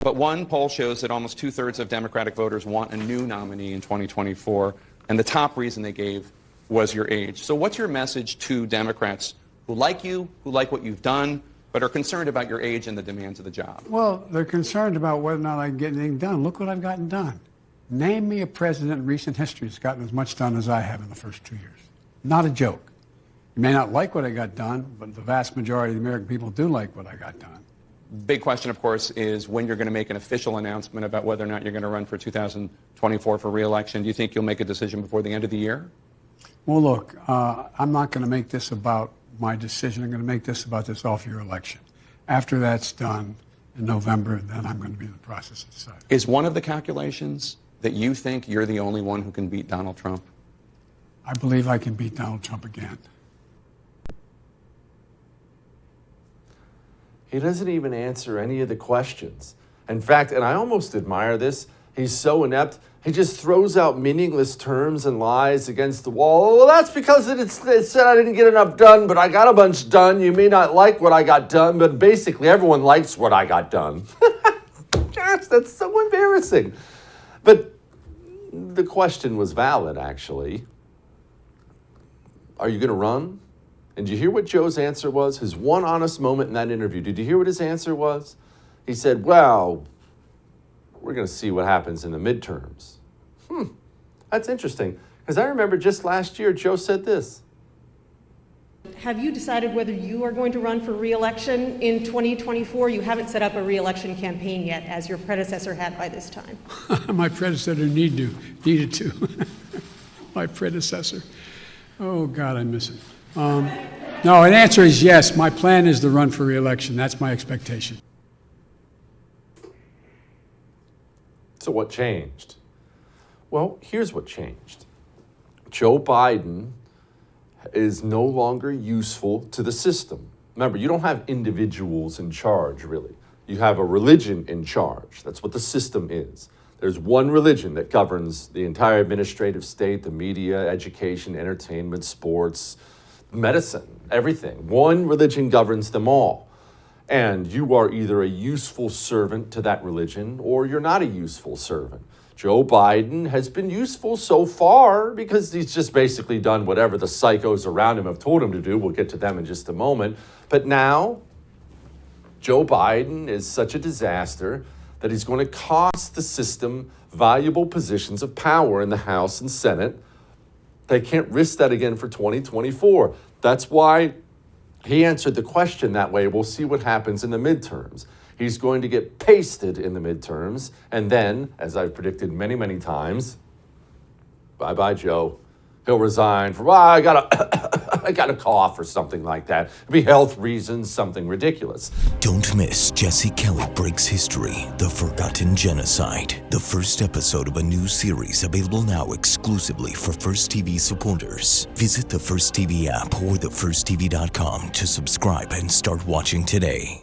But one poll shows that almost two-thirds of Democratic voters want a new nominee in 2024, and the top reason they gave was your age. So what's your message to Democrats who like you, who like what you've done, but are concerned about your age and the demands of the job? Well, they're concerned about whether or not I can get anything done. Look what I've gotten done. Name me a president in recent history that's gotten as much done as I have in the first 2 years. Not a joke. You may not like what I got done, but the vast majority of the American people do like what I got done. Big question, of course, is when you're going to make an official announcement about whether or not you're going to run for 2024 for re-election. Do you think you'll make a decision before the end of the year? Well, look, I'm not going to make this about my decision. I'm going to make this about this off-year election. After that's done in November, then I'm going to be in the process of deciding. Is one of the calculations that you think you're the only one who can beat Donald Trump? I believe I can beat Donald Trump again. He doesn't even answer any of the questions. In fact, and I almost admire this, he's so inept, he just throws out meaningless terms and lies against the wall. Well, that's because it said I didn't get enough done, but I got a bunch done. You may not like what I got done, but basically everyone likes what I got done. Gosh, that's so embarrassing. But the question was valid, actually. Are you going to run? And did you hear what Joe's answer was? His one honest moment in that interview. Did you hear what his answer was? He said, well, we're going to see what happens in the midterms. That's interesting. Because I remember just last year, Joe said this. Have you decided whether you are going to run for re-election in 2024? You haven't set up a re-election campaign yet, as your predecessor had by this time. My predecessor needed to. My predecessor. Oh, God, I miss it. No, an answer is yes. My plan is to run for re-election. That's my expectation. So what changed? Well, here's what changed. Joe Biden is no longer useful to the system. Remember, you don't have individuals in charge, really. You have a religion in charge. That's what the system is. There's one religion that governs the entire administrative state, the media, education, entertainment, sports, medicine, everything. One religion governs them all. And you are either a useful servant to that religion or you're not a useful servant. Joe Biden has been useful so far because he's just basically done whatever the psychos around him have told him to do. We'll get to them in just a moment. But now, Joe Biden is such a disaster that he's going to cost the system valuable positions of power in the House and Senate. They can't risk that again for 2024. That's why he answered the question that way. We'll see what happens in the midterms. He's going to get pasted in the midterms. And then, as I've predicted many, many times, bye-bye, Joe. He'll resign for, I got a cough or something like that. It'll be health reasons, something ridiculous. Don't miss Jesse Kelly Breaks History, The Forgotten Genocide. The first episode of a new series available now exclusively for First TV supporters. Visit the First TV app or thefirsttv.com to subscribe and start watching today.